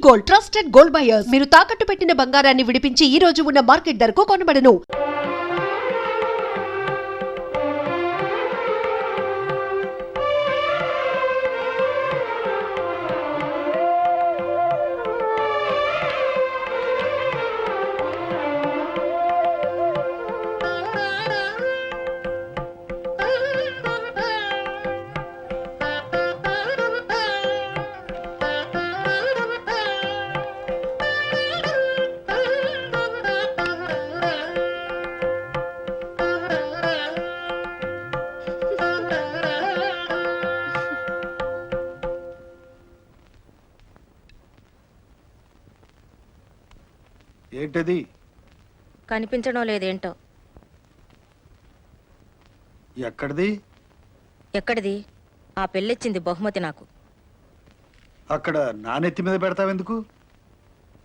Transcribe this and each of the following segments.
Gold, trusted gold buyers. మీరు తాకట్టు పెట్టిన బంగారాన్ని విడిపించి ఈ రోజు ఉన్న మార్కెట్ ధరకు కొనబడను. ఏంటది? కనిపించడం లేదేంటో. ఎక్కడిది? ఎక్కడిది? ఆ పెళ్ళిచ్చింది బహుమతి నాకు. అక్కడ నా నెత్తి మీద పెడతావెందుకు?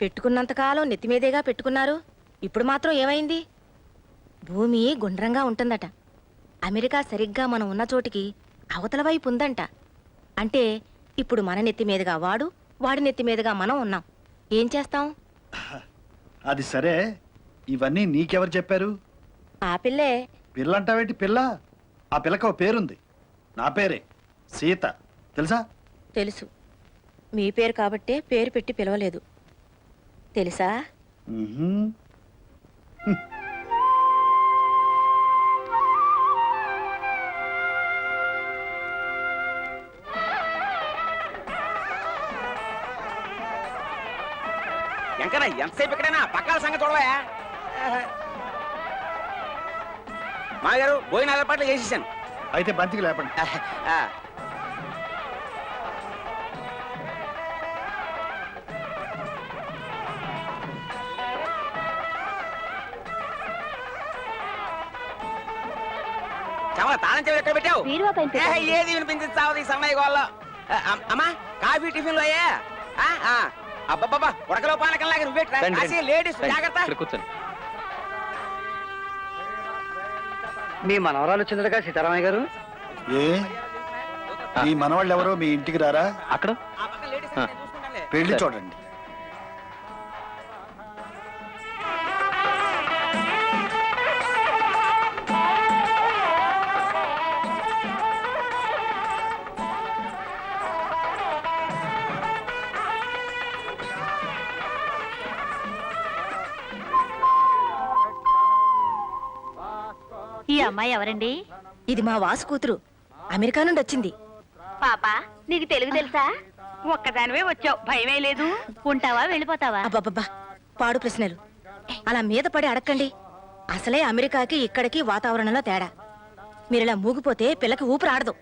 పెట్టుకున్నంతకాలం నెత్తిమీదేగా పెట్టుకున్నారు. ఇప్పుడు మాత్రం ఏమైంది? భూమి గుండ్రంగా ఉంటుందట. అమెరికా సరిగ్గా మనం ఉన్న చోటికి అవతల వైపు ఉందంట. అంటే ఇప్పుడు మన నెత్తి మీదుగా వాడు, వాడి నెత్తి మీదుగా మనం ఉన్నాం. ఏం చేస్తాం? అది సరే, ఇవన్నీ నీకెవరు చెప్పారు? ఆ పిల్లే. పిల్లంటావేంటి? పిల్ల? ఆ పిల్లకి ఒక పేరుంది. నా పేరే సీత, తెలుసా? తెలుసు. మీ పేరు కాబట్టే పేరు పెట్టి పిలవలేదు. తెలుసా? ఎంకన్నా ఎంతసేపు ఇక్కడైనా పక్కన సంగతి చూడవా? మాగారు భోజనాల ఏర్పాట్లు చేసేసాను. అయితే బంతికి లేపండి. చమల తాళం చెవి ఎక్కడ పెట్టావు? ఏది వినిపించింది సావది ఈ సన్నయ్య గోళ్ళ. అమ్మా కాఫీ టిఫిన్లు అయ్యా? అబ్బబ్బబ్బా ఉడకలో పానకంలాగా నువ్వే లేడీస్ జాగ్రత్త. కూర్చోండి. మీ మనవరాలు వచ్చిందటగా సీతారామయ్య గారు? ఏ మీ మనవాళ్ళు ఎవరో మీ ఇంటికి రారా? అక్కడ పెళ్లి చూడండి. ఈ అమ్మాయి ఎవరండి? ఇది మా వాసు కూతురు. అమెరికా నుండి వచ్చింది. పాపా, నీకు తెలుగు తెలుసా? ఒక్కదానివే వచ్చావు, భయమే లేదు. ఉంటావా వెళ్ళిపోతావా? అబ్బబ్బబ్బా, పాడు ప్రశ్నలు. అలా మీద పడి అడక్కండి. అసలే అమెరికాకి ఇక్కడికి వాతావరణంలో తేడా. మీరిలా మూగిపోతే పిల్లకి ఊపిరి ఆడదు.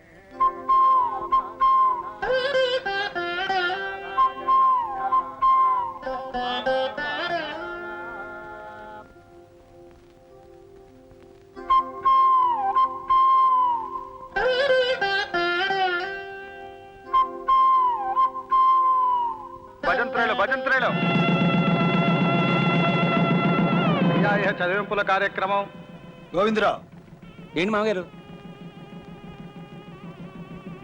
చదివింపుల కార్యక్రమం. గోవిందరావు, ఏంటి మామగారు?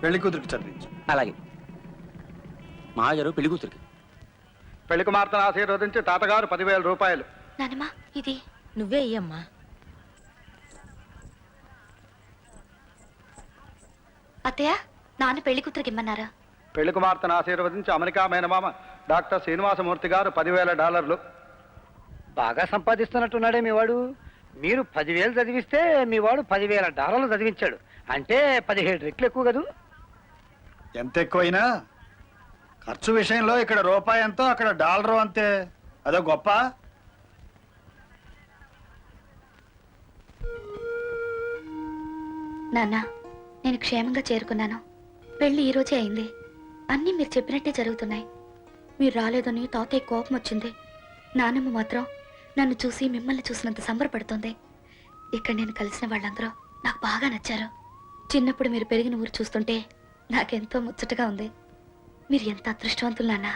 పెళ్లి కూతురికి చదివించు. అలాగే మామగారు. పెళ్లి కూతురికి పెళ్లి కుమార్తెను ఆశీర్వదించి తాతగారు 10,000 రూపాయలు. నానమ్మా, ఇది నువ్వే ఇయ్యమ్మా. అత్తయ్య, నాన్న పెళ్లి కూతురికి ఇమ్మన్నారా? పెళ్లి కుమార్తెను ఆశీర్వదించి అమెరికా మేనమామ డాక్టర్ శ్రీనివాసమూర్తి గారు $10,000. బాగా సంపాదిస్తున్నట్టున్నాడే మీ వాడు. మీరు 10,000 చదివిస్తే మీ వాడు $10,000 చదివించాడు. అంటే 17 రెట్లు ఎక్కువ కదూ? ఎంత ఎక్కువైనా ఖర్చు విషయంలో ఇక్కడ రూపాయి ఎంతో అక్కడ డాలరు అంతే. అదో గొప్ప. నాన్న, నేను క్షేమంగా చేరుకున్నాను. పెళ్లి ఈ రోజే అయింది. అన్నీ మీరు చెప్పినట్టే జరుగుతున్నాయి. మీరు రాలేదని తాతయ్య కోపం వచ్చింది. నాన్నమ్మ మాత్రం నన్ను చూసి మిమ్మల్ని చూసినంత సంబరపడుతుంది. ఇక్కడ నేను కలిసిన వాళ్ళందరూ నాకు బాగా నచ్చారు. చిన్నప్పుడు మీరు పెరిగిన ఊరు చూస్తుంటే నాకెంతో ముచ్చటగా ఉంది. మీరు ఎంత అదృష్టవంతులు నాన్న.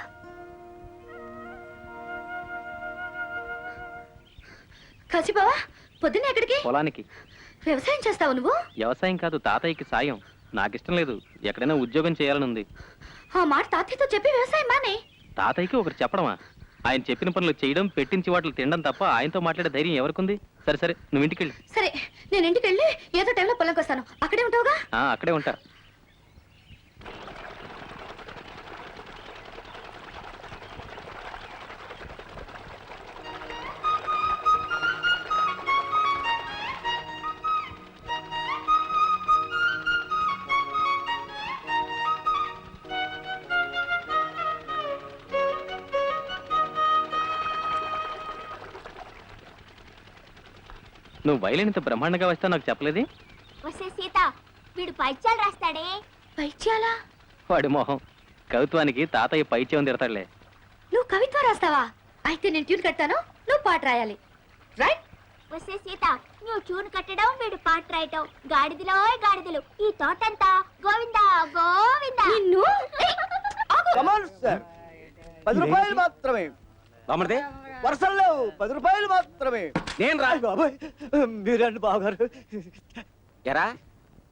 కాశీబావా, పొద్దున్న ఎక్కడికి? పొలానికి. వ్యవసాయం చేస్తావు నువ్వు? వ్యవసాయం కాదు, తాతయ్యకి సాయం. నాకిష్టం లేదు, ఎక్కడైనా ఉద్యోగం చేయాలని ఉంది. ఆ మాట తాతయ్యతో చెప్పి వ్యవసాయం మానే. తాతయ్యకి ఒకరు చెప్పడమా? ఆయన చెప్పిన పనులు చేయడం, పెట్టించి వాటిని తినడం తప్ప ఆయనతో మాట్లాడే ధైర్యం ఎవరికుంది? సరే సరే, నువ్వు ఇంటికి వెళ్ళి. సరే, నేను ఇంటికి వెళ్ళి ఏదో టైంలో పొలంకి వస్తాను. అక్కడే ఉంటావుగా? అక్కడే ఉంటా. నువ్వు వైలిన్ ఇంత బ్రహ్మాండంగా వస్తావు నాకు చెప్పలేది? వస్తే సీత, వీడు పైత్యాలు రాస్తాడే. పైత్యాలా? వాడి మొహం. కవిత్వానికి తాతయ్య పైత్యం తిడతాడులే. నువ్వు కవిత్వం రాస్తావా? అయితే నేను ట్యూన్ కడతాను, నువ్వు పాట రాయాలి. రైట్? వస్తే సీత, నువ్వు చూను కట్టడం, వీడు పాట రాయటం. గాడిదలో గాడిదలు, ఈ తోటంతా గోవిందా గోవిందా. నిన్ను సార్ 10 రూపాయలు మాత్రమే. బామ్మర్ది వర్షం లేవు, 10 రూపాయలు మాత్రమే. నేను రా. బాబాయ్ మీరండి బావగారు. ఎరా,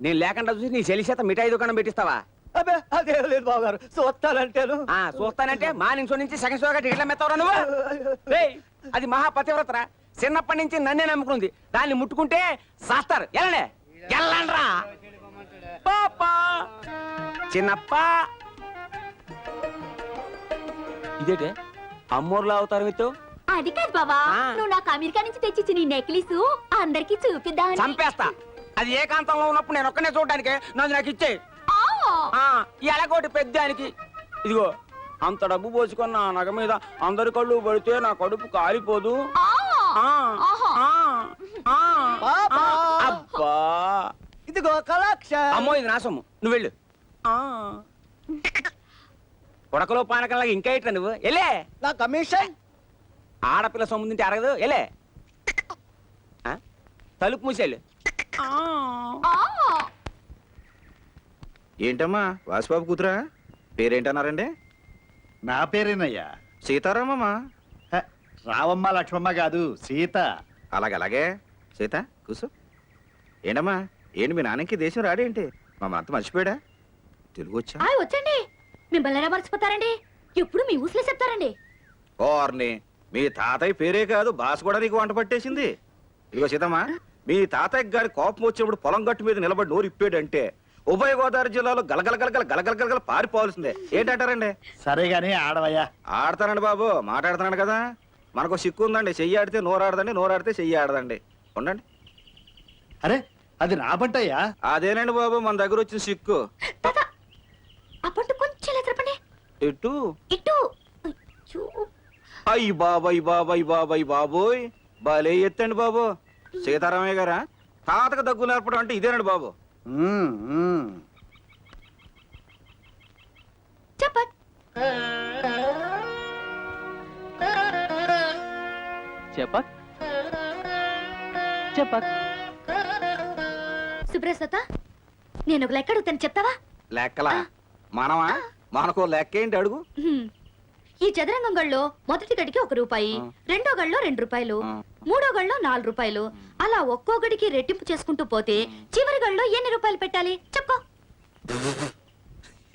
నేను లేకుండా చూసి నీ చెల్లి చేత మిఠాయి దుకాణం పెట్టిస్తావా? అబ్బే అదేం లేదు బావగారు, చూస్తానంటేను. చూస్తానంటే మార్నింగ్ షో నుంచి సెకండ్ షోగా టికెట్ల మెత్తవరా నువ్వు? రేయ్, అది మహాపతివ్రతరా. చిన్నప్పటి నుంచి నన్నే నమ్ముకుంది. దాన్ని ముట్టుకుంటే సాస్తారు. ఎలానే ఎల్లండ్రా పాపా చిన్నప్ప. ఇదేటే అమ్మోర్లా అవుతారు మీతో? అది కాదు బావా, నువ్వు నాకు అమెరికా నుంచి తెచ్చిచ్చి నీ నెక్లెస్ అందరికి చూపిద్దామని. చంపేస్తా. అది ఏకాంతంలో ఉన్నప్పుడు నేను ఒక్కనే చూడడానికి నాకు ఇచ్చే. ఎలాగోటి పెద్దానికి. ఇదిగో, అంత డబ్బు పోసుకున్న నా నగ మీద అందరి కళ్ళు పడితే నా కడుపు కాలిపోదు. అబ్బా, ఇదిగో కలాక్ష. అమ్మో, ఇది నా సొమ్ము. నువ్వు వెళ్ళు. ఉడకలో పానకంలాగా ఇంకా ఇట్లా నువ్వు వెళ్ళే. నా కమిషన్. ఆడపిల్ల సొమ్ము తింటే అరగదు. వెళ్ళే. తలుపు మూసేళ్ళు. ఏంటమ్మా వాసుబాబు కూతురా? పేరేంటన్నారండి? నా పేరేనయ్యా. సీతారామమ్మా. హ, రావమ్మ లక్ష్మమ్మ కాదు, సీత. అలాగే సీత కూసు. ఏంటమ్మా, ఏంటి మీ నాన్నకి దేశం రాడేంటి? మమ్మల్ని అంత మర్చిపోయాడా? తెలుగు వచ్చా? వచ్చండి. మిమ్మల్ని ఎలా మర్చిపోతారండి? ఎప్పుడు మీ ఊసులే చెప్తారండి. ఓర్ని, మీ తాతయ్య పేరే కాదు, భాష కూడా నీకు వంట పట్టేసింది. ఇదిగో సీతమ్మా, మీ తాతయ్య గారి కోపం వచ్చినప్పుడు పొలం గట్టు మీద నిలబడి నోరు ఇప్పాడంటే ఉభయ గోదావరి జిల్లాలో గలగల పారిపోవాల్సిందే. ఏంటంటారండి? సరే గాని ఆడవయ్యా. ఆడతానండి బాబు, మాట్లాడుతున్నాను కదా. మనకు సిక్కు ఉందండి. చెయ్యి ఆడితే నోరాడదండి, నోరాడితే చెయ్యి ఆడదండి. ఉండండి. అరే, అది నా బంటయ్యా. అదేనండి బాబు మన దగ్గర వచ్చిన సిక్కు. అప్పుడు కొంచెం ఎదురపండి. ఇటు ఇటు. అయ్యి బాబోయ్, భలే ఎత్తండి బాబు. సీతారామయ్య గారా, తాతకు దగ్గు నేర్పడం అంటే ఇదేనండి బాబు. చెప్పట్. చెప్పక్ చెప్పక్. సుబ్రసత, నేను ఒక లెక్క అడుగుతాను, చెప్తావా? లెక్కలా? మనమా? మనకో లెక్క ఏంటి అడుగు. ఈ చదరంగం గళ్ళలో మొదటి గడికి 1 రూపాయి, రెండో గళ్ళలో 2 రూపాయలు, మూడో గళ్ళలో 4 రూపాయలు, అలా ఒక్కో గడికి రెట్టింపు చేసుకుంటూ పోతే చివరి గళ్ళలో ఎన్ని రూపాయలు పెట్టాలి చెప్పు.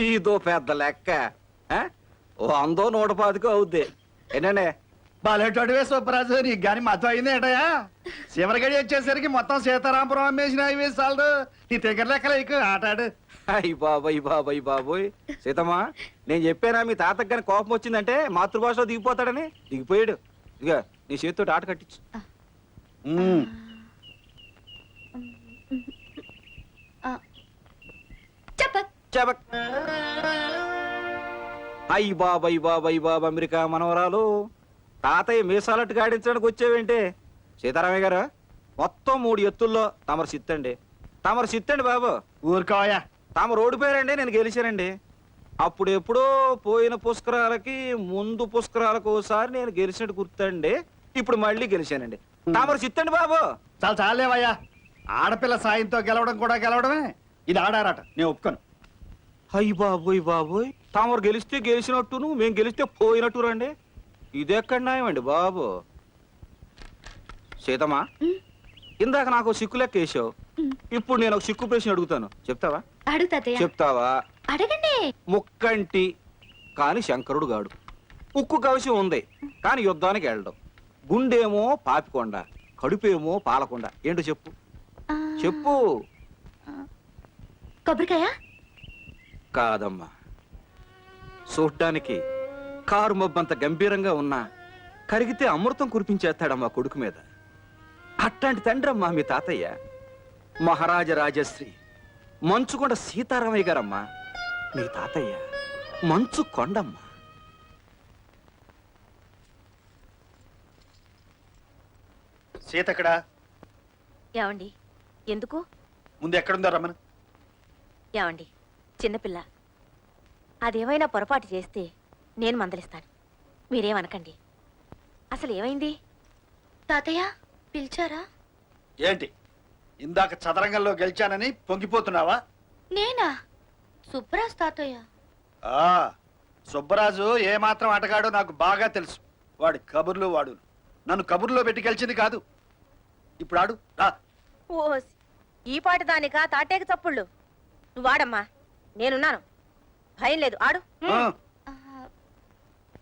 ఇదో పెద్ద లెక్క. 100 125 అవుద్ది. ఏంటండి? బాలేటోడివే సుబ్బరాజు, నీకు గాని మతం అయింది ఏంటయా? చివరిగడి వచ్చేసరికి మొత్తం సీతారాంపురం అమ్మేసిన అవి చాలదు. నీ దగ్గర లెక్కలు ఎక్కువ ఆటాడు. అయ్యి బాబోయ్. సీతమ్మా, నేను చెప్పానా మీ తాతకు గాని కోపం వచ్చిందంటే మాతృభాషలో దిగిపోతాడని? దిగిపోయాడు. ఇక నీ చేతితో ఆట కట్టించు. చెప్ప. అయ్యి బాబు అమెరికా మనవరాలు. తాతయ్య మీసాలట్టు గాడించడానికి వచ్చేవేంటి? సీతారామయ్య గారు, మొత్తం 3 ఎత్తుల్లో తమరు సిత్తండి బాబు. ఊరుకోయా. తమ రోడ్డు పేరండి, నేను గెలిచానండి. అప్పుడు ఎప్పుడో పోయిన పుష్కరాలకి ముందు పుష్కరాలకు ఒకసారి నేను గెలిచినట్టు గుర్తండి. ఇప్పుడు మళ్ళీ గెలిచానండి. తమరు సిత్తండి బాబు. చాలేవయ్యా. ఆడపిల్ల సాయంతో గెలవడం కూడా గెలవడమే. ఇది ఆడారట, నేను ఒప్పుకోను. అయ్యి బాబోయ్, తమరు గెలిస్తే గెలిచినట్టును, మేము గెలిస్తే పోయినట్టు రండి. ఇదెక్కడ న్యాయమండి బాబు. సీతమ్మా, ఇందాక నాకు సిక్కు లెక్క వేసావు. ఇప్పుడు నేను ఒక సిక్కు ప్రశ్న అడుగుతాను, చెప్తావా? అడుగుతాతయ్య. చెప్తావా? అడగండి. ముక్కంటి కాని శంకరుడు గాడు, ఉక్కు కవచం ఉంది కానీ యుద్ధానికి వెళ్ళడం. గుండేమో పాపికొండ, కడుపేమో పాలకొండ. ఏంటో చెప్పు చెప్పు. కొబ్బరికాయ కాదమ్మా, చూడ్డానికి కారు మబ్బంత గంభీరంగా ఉన్నా కరిగితే అమృతం కురిపించేస్తాడమ్మా కొడుకు మీద. అట్లాంటి తండ్రి అమ్మా మీ తాతయ్య. మహారాజ రాజశ్రీ మంచుకొండ సీతారామయ్య గారమ్మా మీ తాతయ్య. మంచు కొండమ్మా. సీత ఎక్కడ? ఏమండి ఎందుకు? ముందు ఎక్కడుందో రమ్మను. ఏమండి చిన్నపిల్ల, అదేమైనా పొరపాటు చేస్తే నేను మందలిస్తాను, మీరేమనకండి. అసలు ఏమైంది? తాతయ్య పిలిచారా? ఏంటి ఇందాక చదరంగంలో గెలిచానని పొంగిపోతున్నావా? నేనా? సుబ్బరాజ్ తాతయ్య. ఆ సుబ్బరాజు ఏమాత్రం ఆటగాడో నాకు బాగా తెలుసు. వాడి కబుర్లు వాడు. నన్ను కబుర్లో పెట్టి గెలిచింది కాదు. ఇప్పుడు ఆడు రా. ఓ ఈ పాట దానికా తాటేకి చప్పుళ్ళు? నువ్వు ఆడమ్మా, నేనున్నాను, భయం లేదు, ఆడు. ఆ,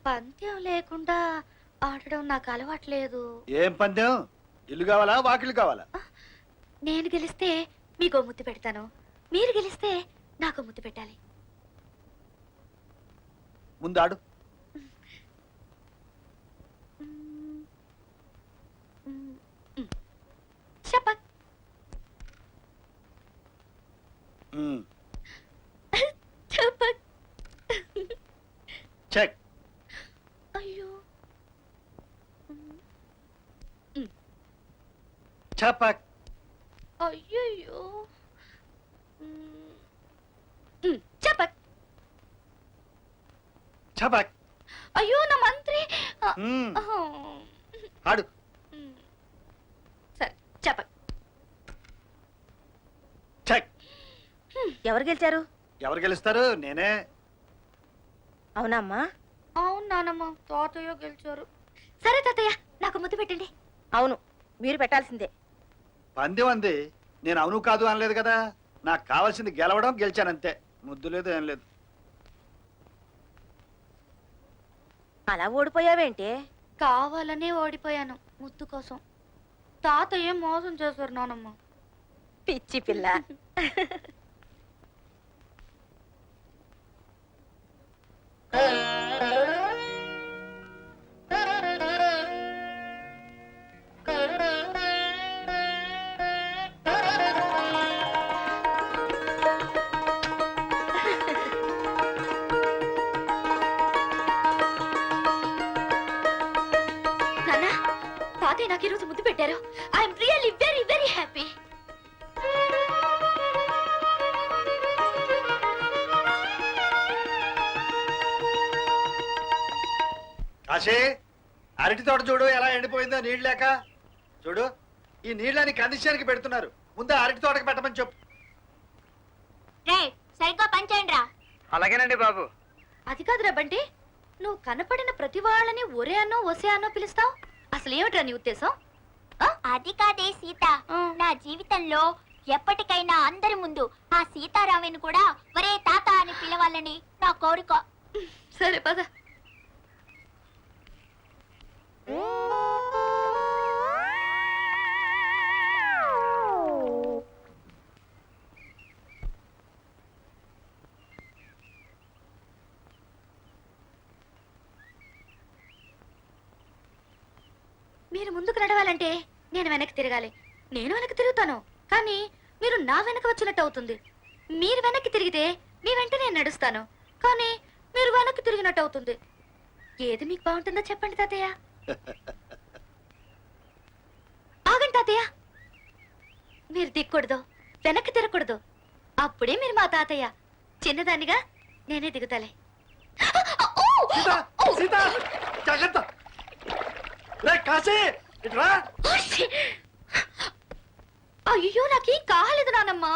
పంత్యం లేకుండా ఆడడం నాకు అలవాట్లేదు. ఏం పందెం? ఇల్లు కావాలా వాకిలు కావాలా? నేను గెలిస్తే మీకు ముద్దు పెడతాను, మీరు గెలిస్తే నాకు ముద్దు పెట్టాలి. ముందు ఆడు. చెప్పక్. ఉమ్, చెప్పక్. చెక్. అయ్యో చపక్. అయ్యయ్యో. చెప్పక్. చపక్. అయ్యో నా మంత్రి. ఉమ్, ఆడు. సరే చెప్పక్. చెక్. ఎవరు గెలిచారు? ఎవరు గెలుస్తారు? నేనే. అవునమ్మా? అవును నానమ్మ, తాతయ్య గెలిచారు. సరే తాతయ్య నాకు ముద్దు పెట్టండి. అవును, మీరు పెట్టాల్సిందే. పందెం అంది, నేను అవును కాదు అనలేదు కదా. నాకు కావాల్సింది గెలవడం, గెలిచానంతే. ముద్దు లేదు ఏం లేదు. అలా ఓడిపోయావేంటి? కావాలనే ఓడిపోయాను ముద్దు కోసం. తాతయ్య మోసం చేశారు నానమ్మ. పిచ్చి పిల్ల. నాన్న, తాతయ్య నాకు ఈరోజు ముద్దు పెట్టారు. I'm really very very happy. Kashi, అరటి తోట చూడు ఎలా ఎండిపోయిందో నీళ్ళు లేక. చూడు, ఈ నీళ్ళని కందిశానికి పెడుతున్నారు. ముందు అరటి తోటకి పెట్టమని చెప్పు. రే సరిగ్గా పనిచేయండి రా. అలాగేనండి బాబు. అది కాదురా బంటి, నువ్వు కనపడిన ప్రతి వాళ్ళని ఒరే అన్నో ఒసే అన్నో పిలుస్తావు. అసలు ఏమిట్రా నీ ఉద్దేశం? అది కాదే సీత, నా జీవితంలో ఎప్పటికైనా అందరి ముందు ఆ సీతారామయ్యను కూడా ఒరే తాత అని పిలవాలని నా కోరిక. సరే పద. మీరు ముందుకు నడవాలంటే నేను వెనక్కి తిరగాలి. నేను వెనక్కి తిరుగుతాను, కానీ మీరు నా వెనక వచ్చినట్టు అవుతుంది. మీరు వెనక్కి తిరిగితే మీ వెంట నేను నడుస్తాను, కానీ మీరు వెనక్కి తిరిగినట్టు అవుతుంది. ఏది మీకు బాగుంటుందో చెప్పండి తాతయ్య. ఆగండి తాతయ్య, మీరు దిక్కూడదు, వెనక్కి తిరగకూడదు. అప్పుడే మీరు మా తాతయ్య. చిన్నదానిగా నేనే దిగుతాలే. సీత, సీత, జాగ్రత్త. రే కాశీ, ఇట్రా. అయ్యో నాకేం కాలేదు నానమ్మా.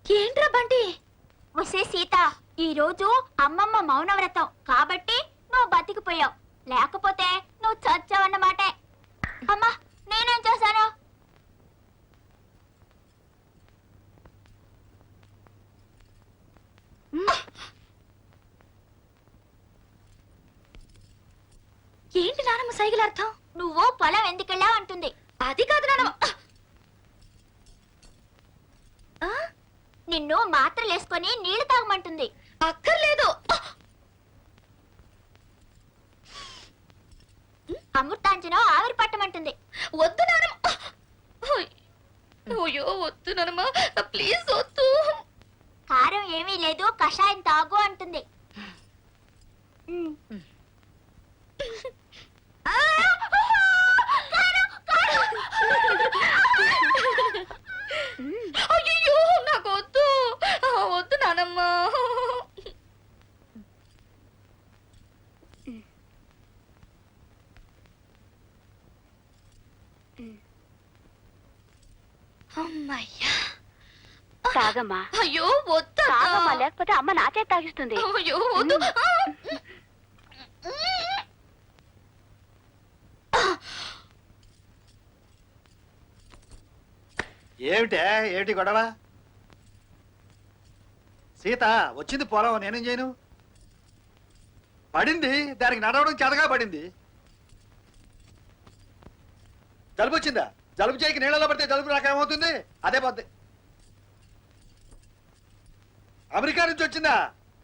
ఏంట్రా బంటి? వసే సీత, ఈ రోజు అమ్మమ్మ మౌనవ్రతం కాబట్టి నువ్వు బతికిపోయావు. లేకపోతే నువ్వు చచ్చావన్నమాటే. అమ్మా నేనేం చేశాను? ఏంటి నానమ్మ సైకిల్ అర్థం? నువ్వు పొలం ఎందుకెళ్ళా అంటుంది. అది కాదు నానమ్మ. నిన్ను మాత్రలు వేసుకొని నీళ్లు తాగమంటుంది. అక్కర్లేదు. అమృతాంజనం ఆవిరి పట్టమంటుంది. వద్దు నానమ్మ. అయ్యో వద్దు నానమ్మ, ప్లీజ్ వద్దు. కారం ఏమీ లేదు, కషాయం తాగు అంటుంది. అయ్యో నాకు వద్దు, వద్దు నానమ్మ. అమ్మయ్యా. తాగమ్మా. అయ్యో వద్దు, లేకపోతే అమ్మ నా చేత తాగిస్తుంది. అయ్యో వద్దు. ఏమిటి గొడవ? సీత వచ్చింది పొలం, నేనేం చేయను? పడింది, దానికి నడవడం చేతగా పడింది. జలుబు వచ్చిందా? జలుబు చేయకి నీళ్ళలో పడితే జలుబు రాక ఏమవుతుంది? అదే పోద్ది. అమెరికా నుంచి వచ్చిందా?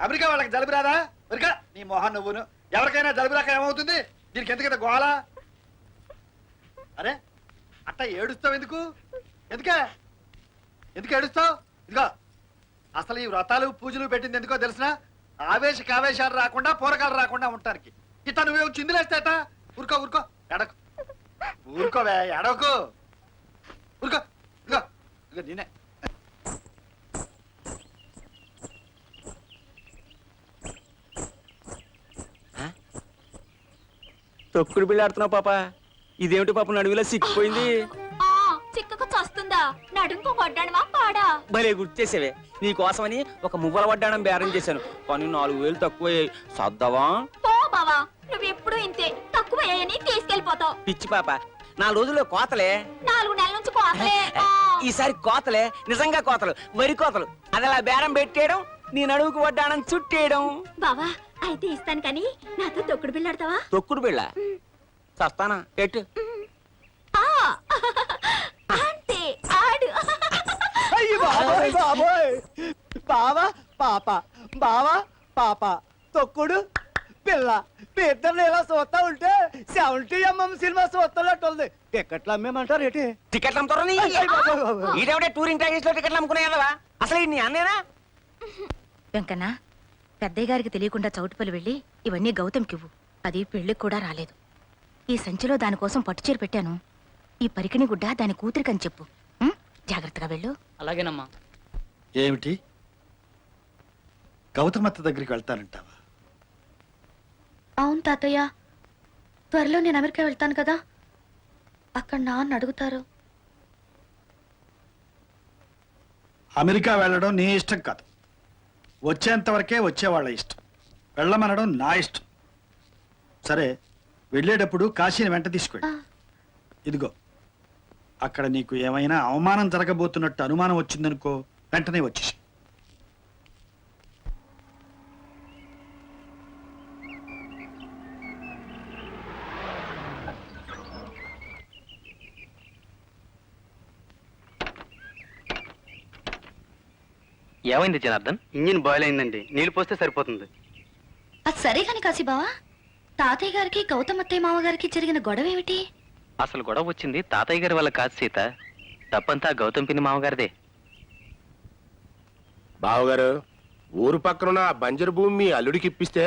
అమెరికా వాళ్ళకి జలుబు రాదా? అమెరికా నీ మొహన్ నువ్వును. ఎవరికైనా జలుబు రాక ఏమవుతుంది? దీనికి ఎందుకంత గోళ? అరే అట్ట ఏడుస్తావు ఎందుకు? ఎందుకు ఏడుస్తావు? ఇదిగో అసలు ఈ వ్రతాలు పూజలు పెట్టింది ఎందుకో తెలిసిన? కావేశాలు రాకుండా పూరకాలు రాకుండా ఉండటానికి. ఇట్లా నువ్వేం చిందులేస్తాట? ఊరుకో ఎడకు, ఊరుకోవే, ఎడకు, ఊరుకో. ఇదిగో నేనే. తొక్కుడు బిళ్ళ ఆడుతున్నావు పాప. ఇదేమిటి పాప నడువులా సిక్కిపోయింది? చిక్కకు చస్తుందా? నడుంకు కొడ్డాడమా పాడా? భలే గుర్తు చేసేవే. నీ కోసమని ఒక మువ్వల వడ్డాణం బేరం చేశాను, కానీ 4000 తక్కువ సర్దవా? పో బావా, నువ్వు ఎప్పుడు ఇంతే, తక్కువ అయ్యాయని తీసుకెళ్లిపోతావు. పిచ్చి పాప, 4 రోజుల్లో కోతలే. 4 నెలల నుంచి కోతలే. ఈసారి కోతలే, నిజంగా కోతలు, వరి కోతలు. అదలా బేరం పెట్టేయడం, నీ నడువుకు వడ్డాణం చుట్టేయడం. బావా అయితే ఇస్తాను, కానీ నాతో తొక్కుడు బిళ్ళాడతావా? తొక్కుడు బిళ్ళ చస్తానా? ఎట్టు అంతే ఆడు. బావా పాప, బావా పాప, తొక్కుడు పిల్ల, మీ ఇద్దరు ఇలా చూస్తా ఉంటే 70mm సినిమా చూస్తున్నట్టుంది. టికెట్లు అమ్మేమంటారు ఏంటి? టికెట్లు అమ్ముతారా? ఇదేవిడే టూరింగ్ ప్యాకేజ్ లో టికెట్లు అమ్ముకునేవా? అసలు నీ అన్నేనా? వెంకన్న, పెద్దయ్య గారికి తెలియకుండా చౌటుపల్లి వెళ్ళి ఇవన్నీ గౌతమ్కివ్వు. అది పెళ్లికి కూడా రాలేదు. ఈ సంచిలో దానికోసం పట్టుచీర పెట్టాను. ఈ పరికిణి గుడ్డ దాని కూతురికని చెప్పు. ఉం? జాగ్రత్తగా వెళ్ళు. అలాగేనమ్మా. ఏమిటి, గౌతమత్త దగ్గరికి వెళ్తానంటావా? అవును తాతయ్య, త్వరలో నేను అమెరికా వెళ్తాను కదా, అక్కడ నాన్న అడుగుతారు. అమెరికా వెళ్ళడం నీ ఇష్టం కాదు, వచ్చేంత వరకే వచ్చేవాళ్ళ ఇష్టం. వెళ్ళమనడం నా ఇష్టం. సరే, వెళ్ళేటప్పుడు కాశీని వెంట తీసుకెళ్ళి. ఇదిగో అక్కడ నీకు ఏమైనా అవమానం జరగబోతున్నట్టు అనుమానం వచ్చిందనుకో, వెంటనే వచ్చేసి. ఏమైంది జనార్దన్? ఇంజిన్ బాయిల్ అయిందండి, నీళ్లు పోస్తే సరిపోతుంది. అది సరే కాని కాశీబావా, తాతయ్య గారికి గౌతమత్తయ్య మామగారికి జరిగిన గొడవ ఏమిటి? అసలు గొడవ వచ్చింది తాతయ్య గారి వల్ల కాదు సీత, తప్పంతా గౌతమ్ పిన్ని మామగారిదే. బావగారు, ఊరు పక్కనున్న ఆ బంజరు భూమి మీ అల్లుడికి ఇప్పిస్తే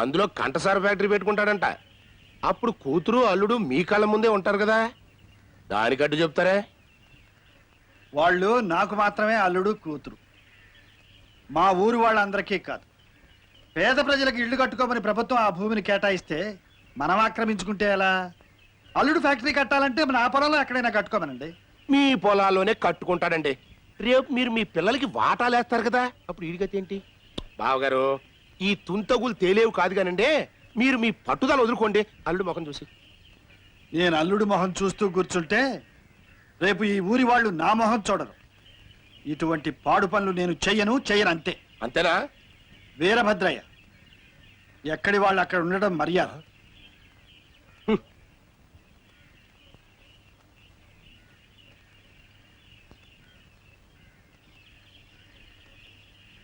అందులో కంటసార ఫ్యాక్టరీ పెట్టుకుంటాడంట. అప్పుడు కూతురు అల్లుడు మీ కళ్ళ ముందే ఉంటారు కదా, దానికట్టు చెప్తారే? వాళ్ళు నాకు మాత్రమే అల్లుడు కూతురు, మా ఊరు వాళ్ళందరికీ కాదు. పేద ప్రజలకు ఇళ్లు కట్టుకోమని ప్రభుత్వం ఆ భూమిని కేటాయిస్తే మనం ఆక్రమించుకుంటే ఎలా? అల్లుడు ఫ్యాక్టరీ కట్టాలంటే మన ఆ పొలంలో ఎక్కడైనా కట్టుకోమనండి. మీ పొలాల్లోనే కట్టుకుంటాడండి. రేపు మీరు మీ పిల్లలకి వాటాలేస్తారు కదా, అప్పుడు ఈడిగతి ఏంటి? బావగారు, ఈ తుంతగులు తేలేవు కాదు కానండి, మీరు మీ పట్టుదల వదులుకోండి అల్లుడు ముఖం చూసి. నేను అల్లుడు మొహం చూస్తూ కూర్చుంటే రేపు ఈ ఊరి వాళ్ళు నా మొహం చూడరు. ఇటువంటి పాడు పనులు నేను చెయ్యను అంతే. అంతేనా? వీరభద్రయ్య, ఎక్కడి వాళ్ళు అక్కడ ఉండడం మర్యాద.